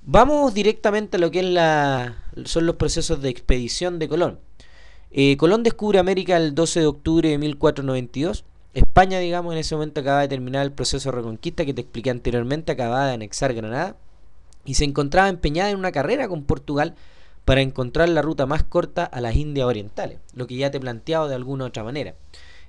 Vamos directamente a lo que son los procesos de expedición de Colón. Colón descubre América el 12 de octubre de 1492. España, digamos, en ese momento acaba de terminar el proceso de reconquista que te expliqué anteriormente, acababa de anexar Granada y se encontraba empeñada en una carrera con Portugal para encontrar la ruta más corta a las Indias Orientales, lo que ya te he planteado de alguna otra manera.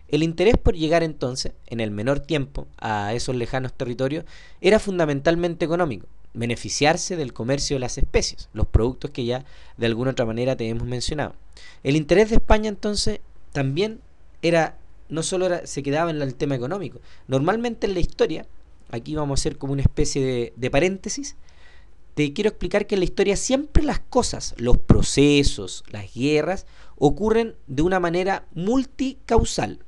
El interés por llegar entonces, en el menor tiempo, a esos lejanos territorios era fundamentalmente económico, beneficiarse del comercio de las especies, los productos que ya de alguna otra manera te hemos mencionado. El interés de España entonces también era, no solo se quedaba en el tema económico, normalmente en la historia, aquí vamos a hacer como una especie de paréntesis, te quiero explicar que en la historia siempre las cosas, los procesos, las guerras, ocurren de una manera multicausal.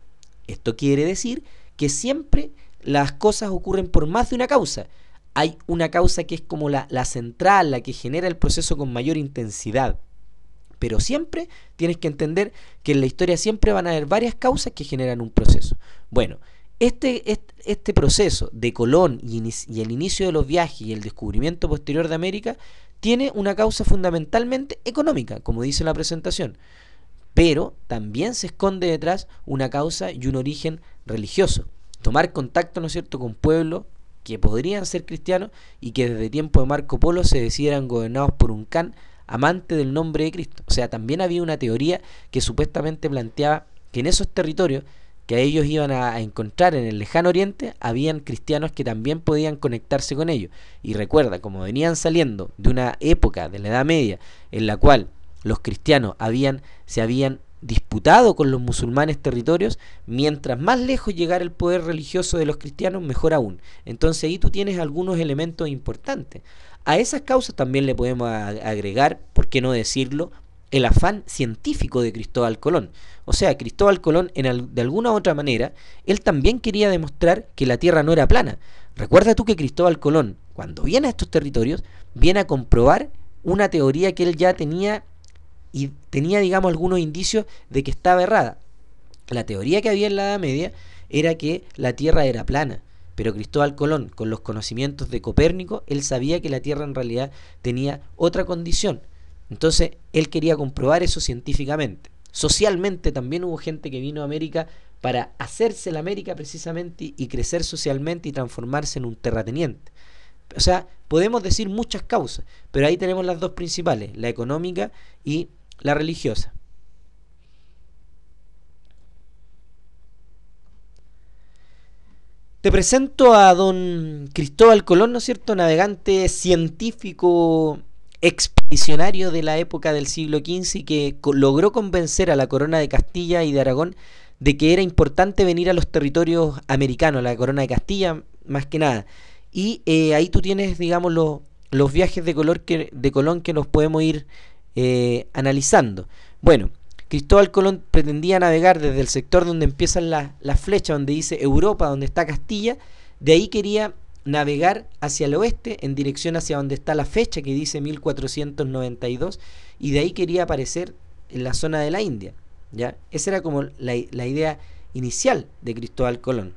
Esto quiere decir que siempre las cosas ocurren por más de una causa. Hay una causa que es como la central, la que genera el proceso con mayor intensidad. Pero siempre tienes que entender que en la historia siempre van a haber varias causas que generan un proceso. Bueno, este proceso de Colón y el inicio de los viajes y el descubrimiento posterior de América tiene una causa fundamentalmente económica, como dice la presentación, pero también se esconde detrás una causa y un origen religioso. Tomar contacto, ¿no es cierto?, con pueblos que podrían ser cristianos y que desde tiempo de Marco Polo se decían gobernados por un Khan amante del nombre de Cristo. O sea, también había una teoría que supuestamente planteaba que en esos territorios que ellos iban a encontrar en el lejano oriente, habían cristianos que también podían conectarse con ellos. Y recuerda, como venían saliendo de una época de la Edad Media en la cual los cristianos se habían disputado con los musulmanes territorios, mientras más lejos llegara el poder religioso de los cristianos, mejor aún. Entonces ahí tú tienes algunos elementos importantes. A esas causas también le podemos agregar, por qué no decirlo, el afán científico de Cristóbal Colón. O sea, Cristóbal Colón, de alguna u otra manera, él también quería demostrar que la Tierra no era plana. Recuerda tú que Cristóbal Colón, cuando viene a estos territorios, viene a comprobar una teoría que él ya tenía y tenía, digamos, algunos indicios de que estaba errada. La teoría que había en la Edad Media era que la Tierra era plana, pero Cristóbal Colón, con los conocimientos de Copérnico, él sabía que la Tierra en realidad tenía otra condición. Entonces, él quería comprobar eso científicamente. Socialmente también hubo gente que vino a América para hacerse la América precisamente y crecer socialmente y transformarse en un terrateniente. O sea, podemos decir muchas causas, pero ahí tenemos las dos principales, la económica y la religiosa. Te presento a don Cristóbal Colón, ¿no es cierto?, navegante científico expedicionario de la época del siglo XV y que logró convencer a la corona de Castilla y de Aragón de que era importante venir a los territorios americanos, la corona de Castilla más que nada. Y ahí tú tienes, digamos, los viajes de Colón que los podemos ir analizando. Bueno, Cristóbal Colón pretendía navegar desde el sector donde empiezan las flechas, donde dice Europa, donde está Castilla. De ahí quería navegar hacia el oeste en dirección hacia donde está la fecha que dice 1492, y de ahí quería aparecer en la zona de la India, ¿ya? Esa era como la idea inicial de Cristóbal Colón.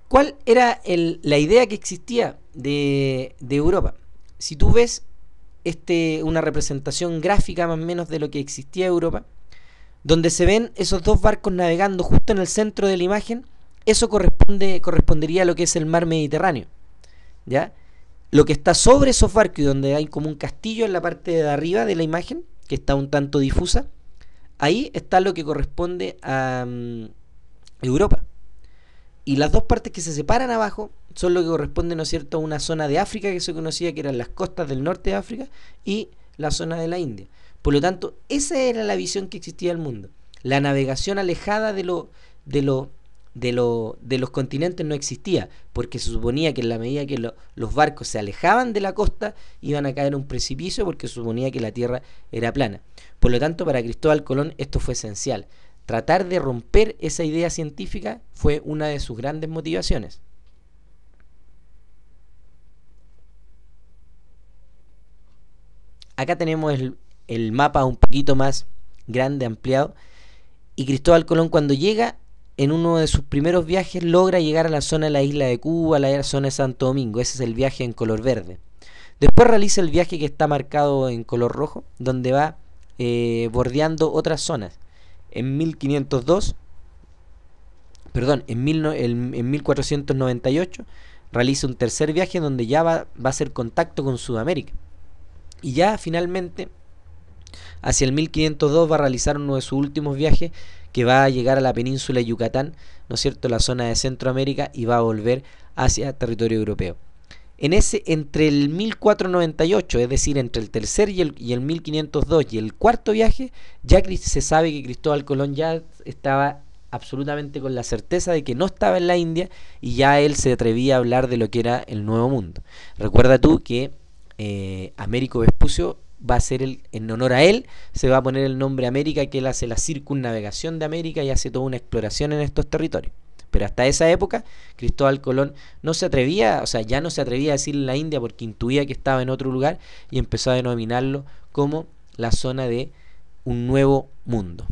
¿Cuál era la idea que existía de Europa? Si tú ves una representación gráfica más o menos de lo que existía Europa, donde se ven esos dos barcos navegando justo en el centro de la imagen, eso correspondería a lo que es el mar Mediterráneo, ¿ya? Lo que está sobre esos barcos y donde hay como un castillo en la parte de arriba de la imagen, que está un tanto difusa, ahí está lo que corresponde a Europa. Y las dos partes que se separan abajo son lo que corresponde, ¿no es cierto?, a una zona de África que se conocía que eran las costas del norte de África y la zona de la India. Por lo tanto, esa era la visión que existía del mundo. La navegación alejada de los continentes no existía, porque se suponía que en la medida que los barcos se alejaban de la costa, iban a caer en un precipicio porque se suponía que la tierra era plana. Por lo tanto, para Cristóbal Colón esto fue esencial. Tratar de romper esa idea científica fue una de sus grandes motivaciones. Acá tenemos el mapa un poquito más grande, ampliado, y Cristóbal Colón cuando llega en uno de sus primeros viajes logra llegar a la zona de la isla de Cuba, a la zona de Santo Domingo. Ese es el viaje en color verde. Después realiza el viaje que está marcado en color rojo, donde va bordeando otras zonas. En 1502, perdón, en 1498 realiza un tercer viaje donde ya va a hacer contacto con Sudamérica. Y ya finalmente, hacia el 1502, va a realizar uno de sus últimos viajes, que va a llegar a la península de Yucatán, ¿no es cierto?, la zona de Centroamérica, y va a volver hacia territorio europeo. Entre el 1498, es decir, entre el tercer y el 1502 y el cuarto viaje, ya se sabe que Cristóbal Colón ya estaba absolutamente con la certeza de que no estaba en la India, y ya él se atrevía a hablar de lo que era el Nuevo Mundo. Recuerda tú que Américo Vespucio va a ser en honor a él, se va a poner el nombre América, que él hace la circunnavegación de América y hace toda una exploración en estos territorios. Pero hasta esa época, Cristóbal Colón no se atrevía, o sea, ya no se atrevía a decir la India porque intuía que estaba en otro lugar, y empezó a denominarlo como la zona de un nuevo mundo.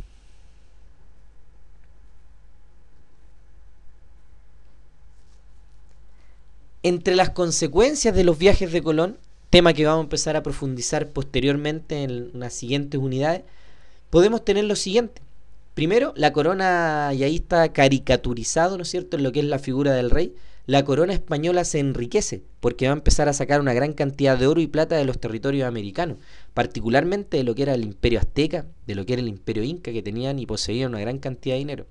Entre las consecuencias de los viajes de Colón, tema que vamos a empezar a profundizar posteriormente en las siguientes unidades, podemos tener lo siguiente. Primero, la corona, y ahí está caricaturizado, ¿no es cierto?, en lo que es la figura del rey. La corona española se enriquece porque va a empezar a sacar una gran cantidad de oro y plata de los territorios americanos, particularmente de lo que era el imperio azteca, de lo que era el imperio inca, que tenían y poseían una gran cantidad de dinero.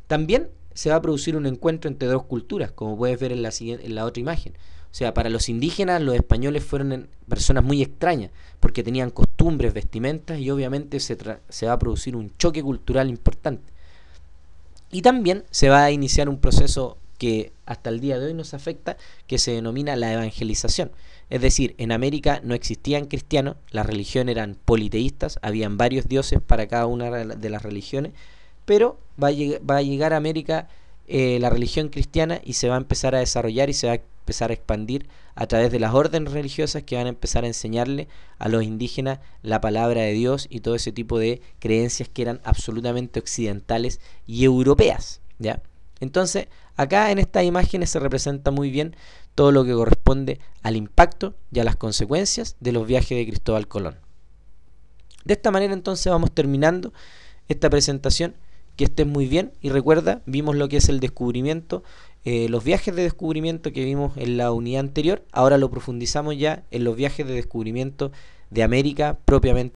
También se va a producir un encuentro entre dos culturas, como puedes ver en la otra imagen. O sea, para los indígenas, los españoles fueron personas muy extrañas, porque tenían costumbres, vestimentas, y obviamente se va a producir un choque cultural importante. Y también se va a iniciar un proceso que hasta el día de hoy nos afecta, que se denomina la evangelización. Es decir, en América no existían cristianos, las religiones eran politeístas, habían varios dioses para cada una de las religiones, pero va a llegar a América la religión cristiana, y se va a empezar a desarrollar y se va a empezar a expandir a través de las órdenes religiosas, que van a empezar a enseñarle a los indígenas la palabra de Dios y todo ese tipo de creencias que eran absolutamente occidentales y europeas, ¿ya? Entonces, acá en estas imágenes se representa muy bien todo lo que corresponde al impacto y a las consecuencias de los viajes de Cristóbal Colón. De esta manera entonces vamos terminando esta presentación. Que estés muy bien, y recuerda, vimos lo que es el descubrimiento, los viajes de descubrimiento que vimos en la unidad anterior. Ahora lo profundizamos ya en los viajes de descubrimiento de América propiamente